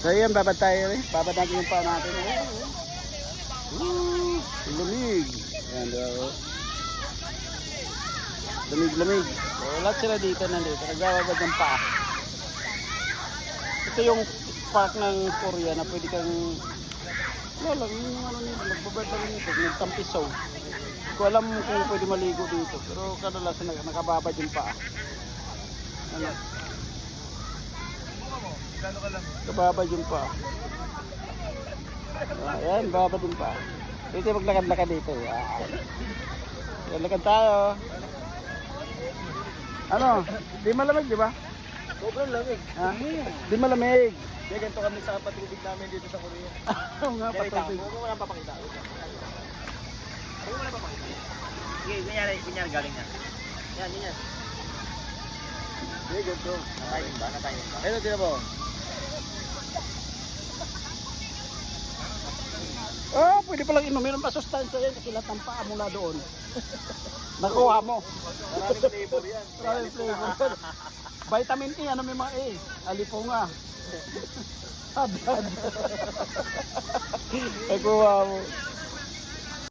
So yan, babad tayo eh. Babad natin yung paa natin. Lamig. Ayan daw. Lamig. So lahat sila dito nandito. Nagbababad ng paa. Ito yung park ng Korea na pwede kang wala lang yung ano nila. Nagbabad lang nito. Nagtampisaw. Hindi ko alam kung pwede maligo dito. Pero kadalasan nakababad yung paa. Ano? Kababad yung paa. Ayan, babad yung paa. Dito maglakad-lakad dito. Lakad tayo. Ano? Di malamig, di ba? Sobrang lamig. Ha? Di malamig. Kaya ganito kami sa patubig namin dito sa Korea. Oo nga, patubig. Huwag mo lang papakita. Huwag mo lang papakita. Sige, kunyari galing na. Yan. Sige, ganito. Natayin ba? Ayun, tira mo. Oh, pwede palang inumin ang masustansya yan kasi lahat ng paa mula doon. Nakuha mo. Maraming flavor yan. Maraming flavor. Vitamin E, ano may mga E? Alipunga. Hadad. Nakuha mo.